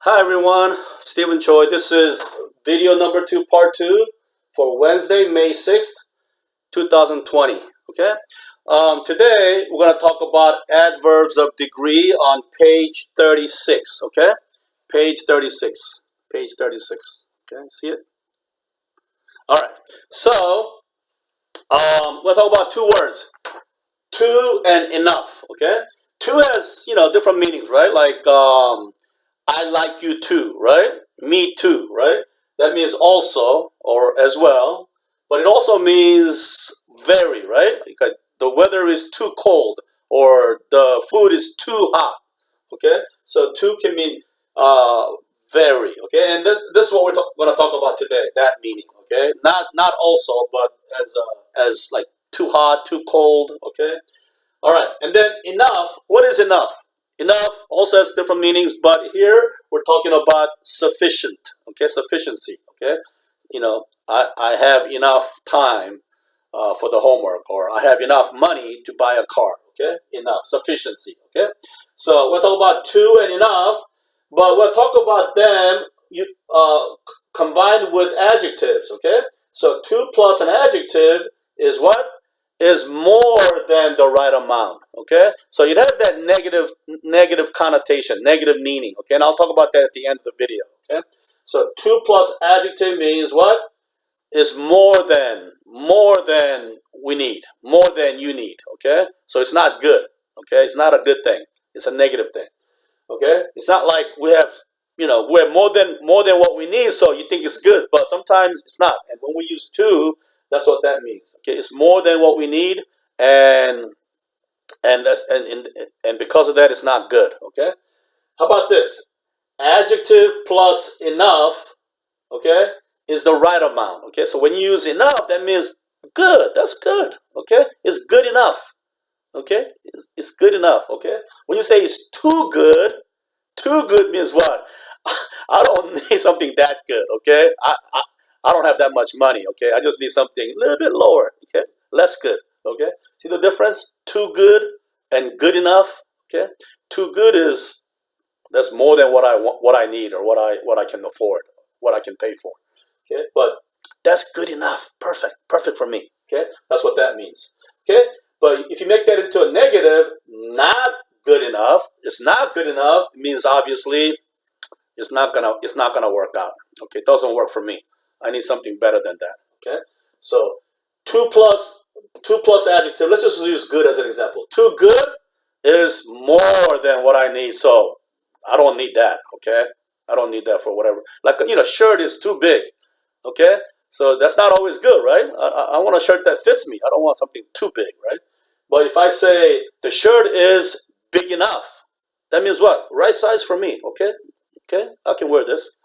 Hi everyone, Stephen Choi. This is video number 2, part 2 for Wednesday, May 6th, 2020. Okay. Today we're going to talk about adverbs of degree on page 36. Okay. Page 36. Page 36. Okay. See it? All right. So we'll talk about two words: to and enough. Okay. To has different meanings, right? Like I like you too, right? Me too, right? That means also or as well, but it also means very, right? Like the weather is too cold or the food is too hot. Okay, so too can mean uh, very. Okay, and this is what we're going to talk about today. That meaning. Okay, not also, but as like too hot, too cold. Okay, all right, and then enough. What is enough? Enough also has different meanings, but here we're talking about sufficient. Okay, sufficiency. Okay, I have enough time for the homework, or I have enough money to buy a car. Okay, enough, sufficiency. Okay, so we'll talk about to and enough, but we'll talk about them combined with adjectives. Okay, so to plus an adjective is what? Is more than the right amount. Okay, so it has that negative connotation, negative meaning. Okay, and I'll talk about that at the end of the video. Okay, so to plus adjective means what? Is more than we need, more than you need. Okay, so it's not good. Okay, it's not a good thing. It's a negative thing. Okay, it's not like we have we're more than what we need, so you think it's good, but sometimes it's not. And when we use to, that's what that means. Okay, it's more than what we need, and and because of that, it's not good. Okay, how about this? Adjective plus enough. Okay, is the right amount. Okay, so when you use enough, that means good. That's good. Okay, it's good enough. Okay, it's good enough. Okay, when you say it's too good means what? I don't need something that good. Okay, I don't have that much money. Okay, I just need something a little bit lower. Okay, less good. Okay, see the difference? Too good and good enough. Okay, too good is that's more than what I want, what I need, or what I can afford, what I can pay for. Okay, but that's good enough. Perfect for me. Okay, that's what that means. Okay, but if you make that into a negative, not good enough. It's not good enough. It means obviously it's not gonna work out. Okay, it doesn't work for me. I need something better than that. Okay, so two plus two plus adjective. Let's just use good as an example. Too good is more than what I need, so I don't need that. Okay, I don't need that for whatever. Like shirt is too big. Okay, so that's not always good, right? I want a shirt that fits me. I don't want something too big, right? But if I say the shirt is big enough, that means what? Right size for me. Okay, okay, I can wear this.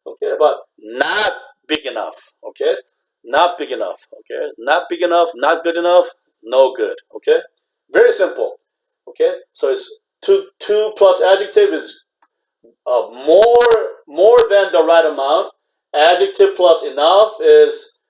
Okay, but not big enough. Okay, not big enough. Okay, not big enough, not good enough, no good. Okay, very simple. Okay, so it's two plus adjective is more than the right amount. Adjective plus enough is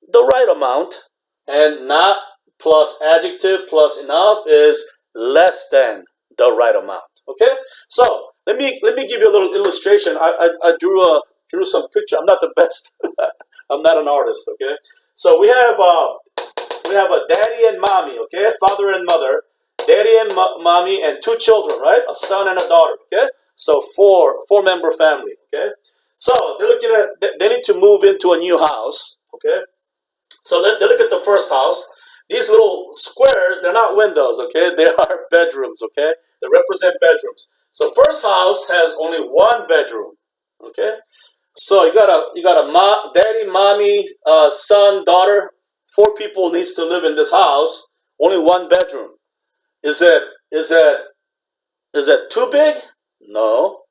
the right amount, and not plus adjective plus enough is less than the right amount. Okay, so let me give you a little illustration. I drew some picture. I'm not the best. I'm not an artist. Okay, so we have a daddy and mommy. Okay, father and mother, daddy and mommy, and two children. Right, a son and a daughter. Okay, so four-member family. Okay, so they're looking at they need to move into a new house. Okay, so they look at the first house. These little squares, they're not windows, okay? They are bedrooms, okay? They represent bedrooms. So first house has only one bedroom, okay? So you got a daddy, mommy, son, daughter. 4 people needs to live in this house. Only one bedroom. Is it too big? No.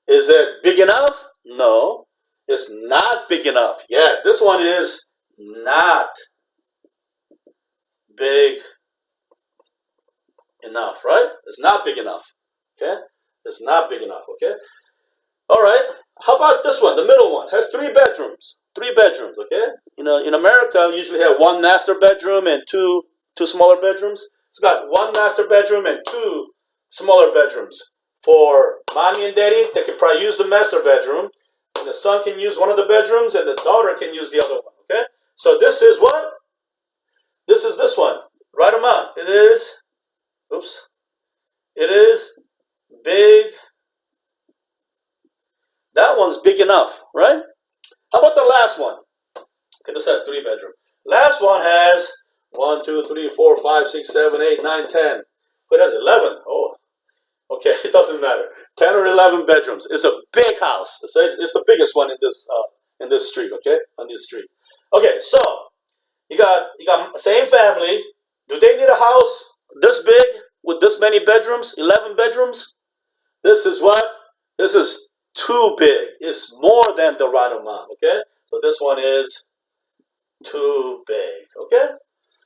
Is it big enough? No. It's not big enough. Yes, this one is not big enough, right? It's not big enough. Okay? It's not big enough, okay? All right. How about this one? The middle one has 3 bedrooms. 3 bedrooms, okay? In America, we usually have 1 master bedroom and two smaller bedrooms. It's got 1 master bedroom and 2 smaller bedrooms. for mommy and daddy, they can probably use the master bedroom. And the son can use one of the bedrooms, and the daughter can use the other one. Okay? So this is what? This is this one. Right amount. It is, oops. It is big. That one's big enough, right? How about the last one? Okay, this has 3 bedrooms. Last one has 1, 2, 3, 4, 5, 6, 7, 8, 9, 10. But it has 11. Oh, okay, it doesn't matter. 10 or 11 bedrooms. It's a big house. It's the biggest one in this street. Okay, on this street. Okay, so you got same family. Do they need a house this big with this many bedrooms? 11 bedrooms. This is what? This is too big. It's more than the right amount. Okay, so this one is too big. Okay,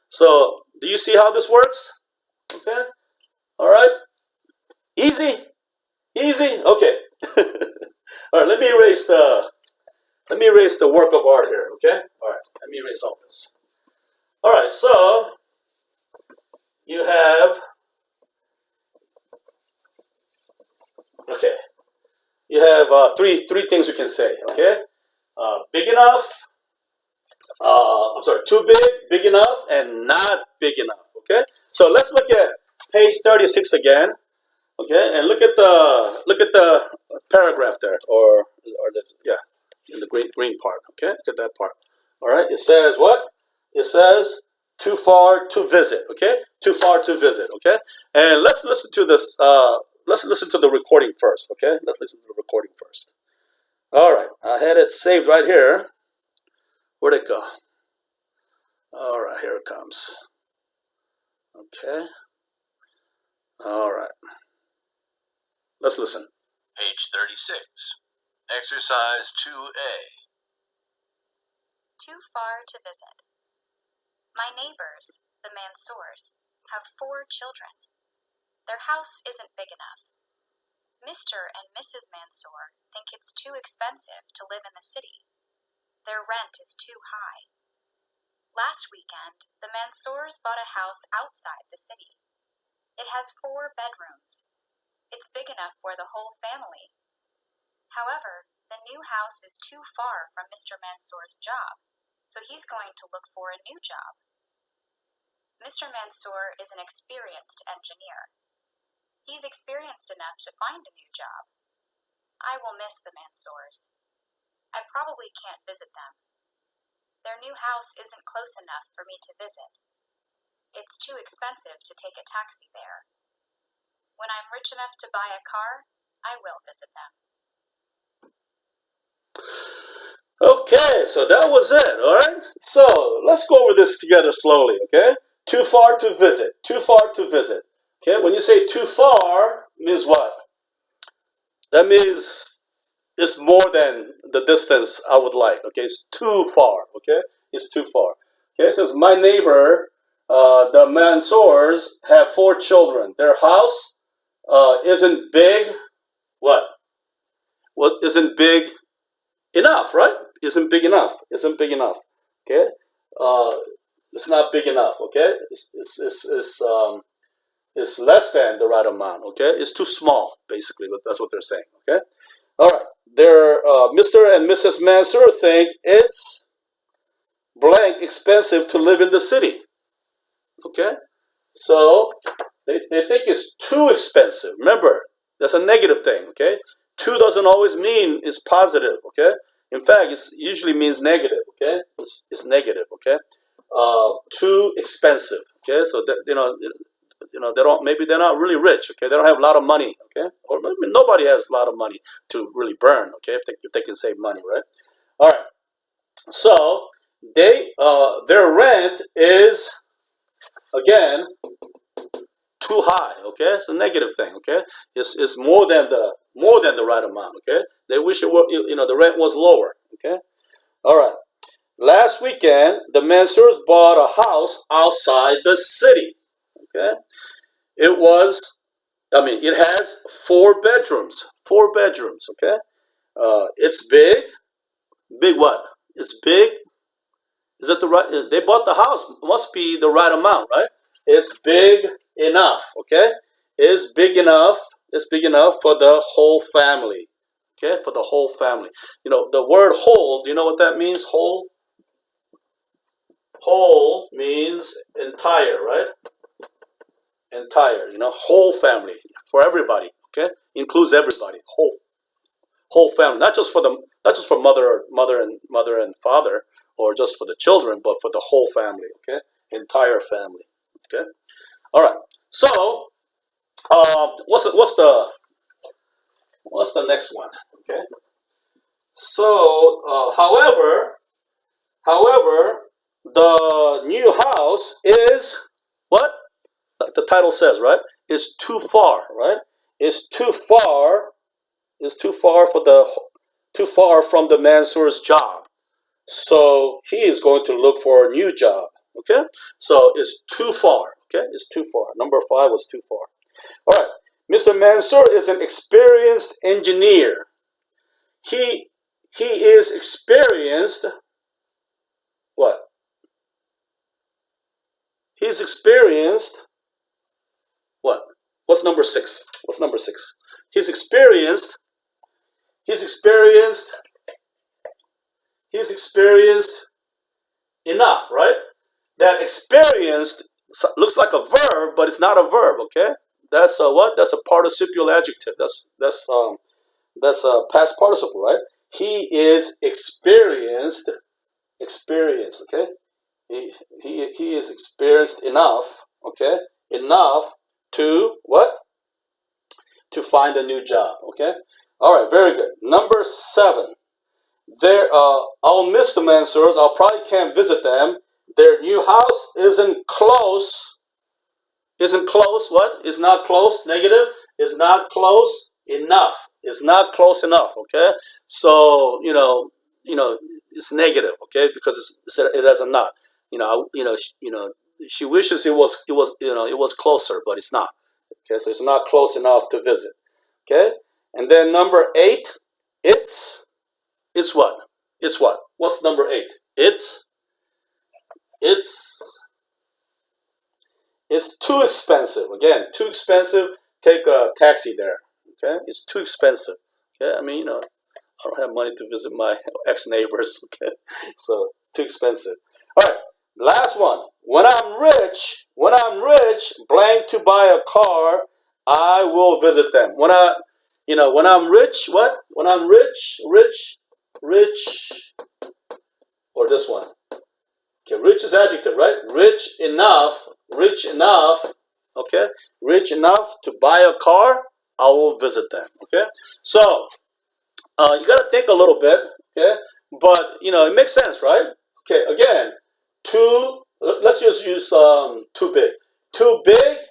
so do you see how this works? Okay, all right, easy. Okay. All right, let me erase the work of art here. Okay, all right, let me erase all this. All right, so you have, okay, you have three things you can say. Okay, big enough. I'm sorry, too big enough, and not big enough. Okay, so let's look at page 36 again. Okay, and look at the paragraph there, or this, yeah, in the green part. Okay, look at that part. All right, it says what? It says too far to visit. Okay, too far to visit. Okay, and let's listen to this. Let's listen to the recording first. Okay, let's listen to the recording first. All right, I had it saved right here. Where'd it go? All right, here it comes. Okay. All right. Let's listen. Page 36. Exercise 2A. Too far to visit. My neighbors, the Mansours, have 4 children. Their house isn't big enough. Mr. and Mrs. Mansour think it's too expensive to live in the city. Their rent is too high. Last weekend, the Mansours bought a house outside the city. It has 4 bedrooms. It's big enough for the whole family. However, the new house is too far from Mr. Mansour's job, so he's going to look for a new job. Mr. Mansour is an experienced engineer. He's experienced enough to find a new job. I will miss the Mansours. I probably can't visit them. Their new house isn't close enough for me to visit. It's too expensive to take a taxi there. When I'm rich enough to buy a car, I will visit them. Okay, so that was it, all right? So let's go over this together slowly, okay? Too far to visit, too far to visit. Okay, when you say too far, means what? That means it's more than the distance I would like, okay? It's too far, okay? It's too far. Okay, it says my neighbor, the Mansours, have 4 children. Their house isn't big, what? Well, isn't big enough, right? Isn't big enough. Isn't big enough. Okay, it's not big enough. Okay, it's less than the right amount. Okay, it's too small. Basically, that's what they're saying. Okay, all right. They're Mr. and Mrs. Mansour think it's blank expensive to live in the city. Okay, so they think it's too expensive. Remember, that's a negative thing. Okay, too doesn't always mean it's positive. Okay. In fact, it usually means negative. Okay, it's negative. Okay, too expensive. Okay, so that, they don't. Maybe they're not really rich. Okay, they don't have a lot of money. Okay, or maybe nobody has a lot of money to really burn. Okay, if they can save money, right? All right. So their rent is again too high. Okay, it's a negative thing. Okay, it's more than the right amount. Okay, they wish it were, the rent was lower. Okay, all right. Last weekend, the Mansours bought a house outside the city. Okay, it has 4 bedrooms. 4 bedrooms. Okay, it's big. Big what? It's big. Is it the right? They bought the house. Must be the right amount, right? It's big enough. Okay, is big enough It's big enough for the whole family. Okay, for the whole family. You know, the word whole, do you know what that means? Whole? Whole means entire, right? Entire, you know, whole family. For everybody, okay? Includes everybody. Whole family. Not just for mother and father, or just for the children, but for the whole family, okay? Entire family. Okay? Alright. So what's the next one? Okay. So however, the new house is what? Like the title says, right? Is too far, right? Is too far too far from the Mansoor's job. So he is going to look for a new job. Okay? So it's too far. Okay? It's too far. Number 5 was too far. All right. Mr. Mansoor is an experienced engineer. He is experienced. What? He's experienced. What? What's number 6? What's number 6? He's experienced. He's experienced. He's experienced enough, right? That experienced looks like a verb, but it's not a verb. Okay, that's a what? That's a participial adjective. That's a past participle, right? He is experienced. Experienced. Okay, he is experienced enough. Okay, enough to what? To find a new job. Okay, all right, very good. Number 7. I'll miss the Mansoors. I probably can't visit them. Their new house isn't close. Isn't close. What? Is not close. Negative. Is not close enough. Is not close enough. Okay. So it's negative. Okay, because it has a not. She wishes it was closer, but it's not. Okay, so it's not close enough to visit. Okay, and then number 8. It's what? It's what? What's number 8? It's too expensive. Again, too expensive. Take a taxi there. Okay? It's too expensive. Okay? I mean, I don't have money to visit my ex-neighbors. Okay? So, too expensive. All right. Last one. When I'm rich, blank to buy a car, I will visit them. When I'm rich, what? When I'm rich, or this one. Okay, rich is adjective, right? Rich enough, okay? Rich enough to buy a car, I will visit them, okay? So, you got to think a little bit, okay? But, it makes sense, right? Okay, again, let's just use too big. Too big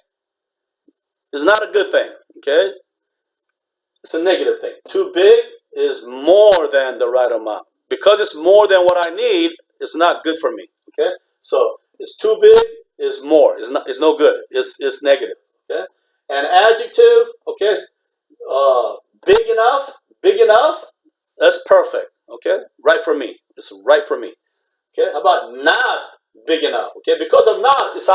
is not a good thing, okay? It's a negative thing. Too big is more than the right amount. Because it's more than what I need, it's not good for me. Okay? So it's too big is more. It's no good. It's negative. Okay? An adjective, okay, big enough, that's perfect. Okay? Right for me. It's right for me. Okay? How about not big enough? Okay, because of not, it's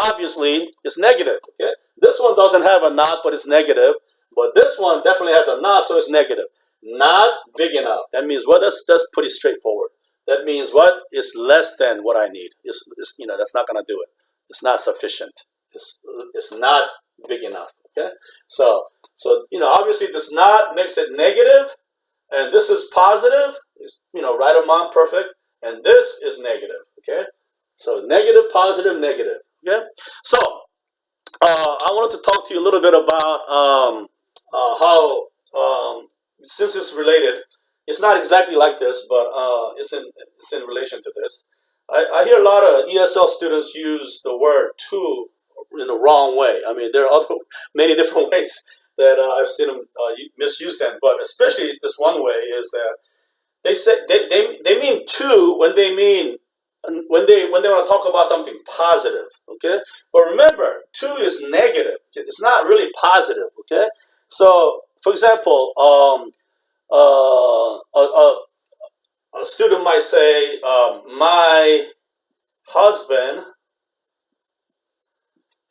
negative. Okay? This one doesn't have a not, but it's negative. But this one definitely has a not, so it's negative. Not big enough. That means what? That's pretty straightforward. That means what? It's less than what I need. It's that's not gonna do it. It's not sufficient. It's not big enough. Okay. So obviously this not makes it negative, and this is positive. It's, right amount, perfect, and this is negative. Okay. So negative, positive, negative. Okay. So I wanted to talk to you a little bit about how since it's related, it's not exactly like this, but it's in relation to this. I hear a lot of ESL students use the word "to" in the wrong way. I mean, there are many different ways that I've seen them misuse them, but especially this one way is that they say they mean "to" when they want to talk about something positive. Okay, but remember, "to" is negative. It's not really positive. Okay, so for example, a student might say, my husband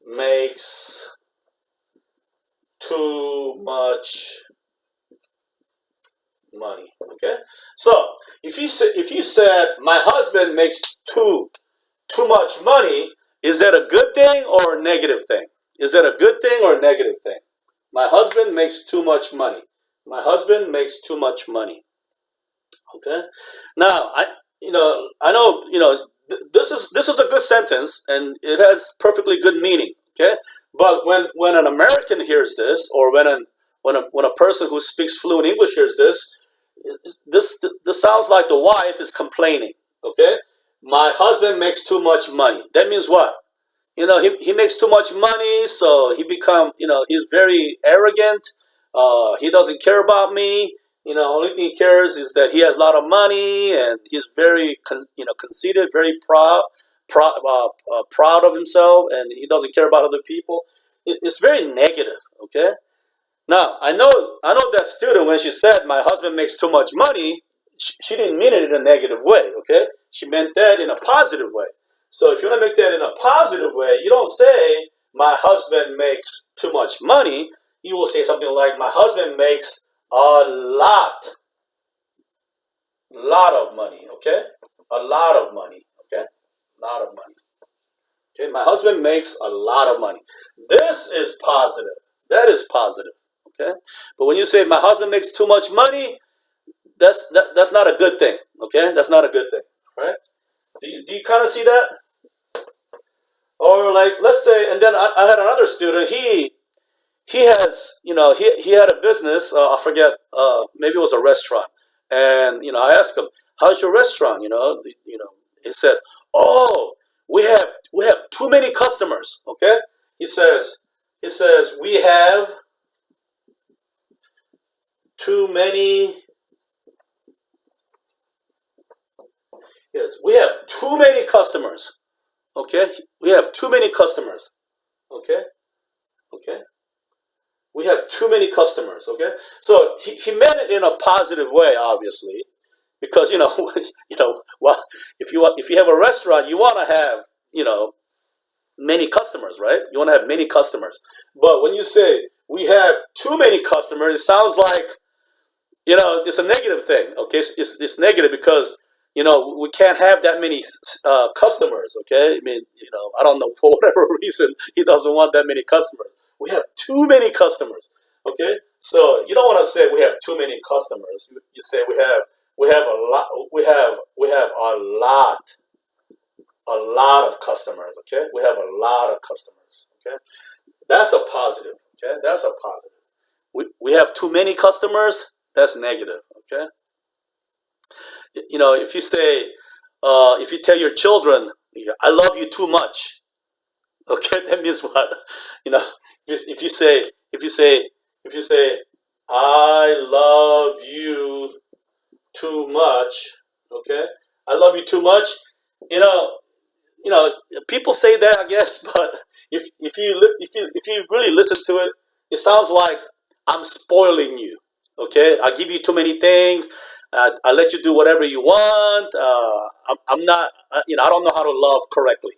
makes too much money. Okay, so if you said my husband makes too much money, is that a good thing or a negative thing? Is that a good thing or a negative thing? My husband makes too much money. My husband makes too much money. Okay. Now I know this is a good sentence and it has perfectly good meaning. Okay, but when an American hears this, or when a person who speaks fluent English hears this, this sounds like the wife is complaining. Okay, my husband makes too much money. That means what? He makes too much money, so he's very arrogant. He doesn't care about me. Only thing he cares is that he has a lot of money, and he's very conceited, very proud of himself, and he doesn't care about other people. It's very negative. Okay. Now I know that student, when she said my husband makes too much money, she didn't mean it in a negative way. Okay, she meant that in a positive way. So if you want to make that in a positive way, you don't say my husband makes too much money. You will say something like my husband makes a lot of money. Okay, a lot of money. Okay, a lot of money. Okay, my husband makes a lot of money. This is positive. That is positive. Okay, but when you say my husband makes too much money, that's not a good thing. Okay, that's not a good thing. Right? Do you kind of see that? Or like, let's say, and then I had another student. He has, he had a business. I forget. Maybe it was a restaurant. And I asked him, "How's your restaurant?" He said, "Oh, we have too many customers." Okay. He says we have too many. Yes, we have too many customers. Okay, we have too many customers. Okay, okay, we have too many customers. Okay, so he meant it in a positive way, obviously, because well, if you have a restaurant, you want to have many customers, right? You want to have many customers. But when you say we have too many customers, it sounds like it's a negative thing. Okay, it's negative because we can't have that many customers. Okay, I mean, I don't know, for whatever reason he doesn't want that many customers. We have too many customers. Okay, so you don't want to say we have too many customers. You say we have a lot. We have a lot of customers. Okay, we have a lot of customers. Okay, that's a positive. Okay, that's a positive. We have too many customers. That's negative. Okay. If you say, if you tell your children, "I love you too much," okay, that means what? If you say, "I love you too much," okay, "I love you too much," you know, people say that, I guess, but if you really listen to it, it sounds like I'm spoiling you. Okay, I give you too many things. I let you do whatever you want. I'm not. I don't know how to love correctly.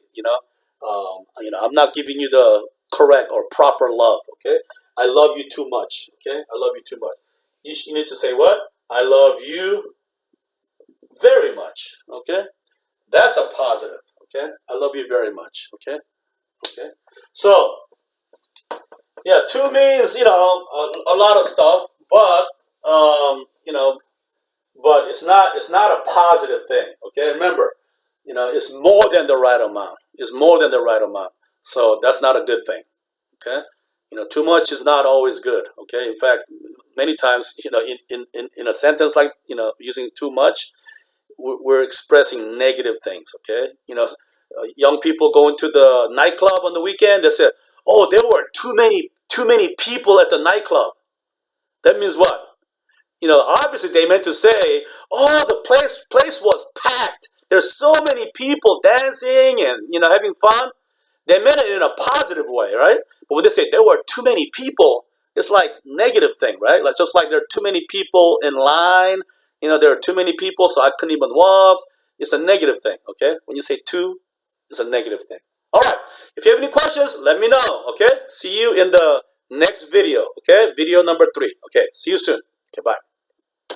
I'm not giving you the correct or proper love. Okay, I love you too much. Okay, I love you too much. You need to say what? I love you very much. Okay, that's a positive. Okay, I love you very much. Okay, okay. So yeah, two means a lot of stuff, but but it's not a positive thing. Okay, remember, it's more than the right amount. It's more than the right amount. So that's not a good thing. Okay, too much is not always good. Okay, in fact, many times, in a sentence like using too much, we're expressing negative things. Okay, young people going to the nightclub on the weekend. They say, "Oh, there were too many people at the nightclub." That means what? Obviously they meant to say, "Oh, the place was packed. There's so many people dancing and having fun." They meant it in a positive way, right? But when they say there were too many people, it's like negative thing, right? Like just like there are too many people in line. There are too many people, so I couldn't even walk. It's a negative thing, okay? When you say too, it's a negative thing. All right. If you have any questions, let me know, okay? See you in the next video. Okay, video number 3. Okay, see you soon. Okay, bye.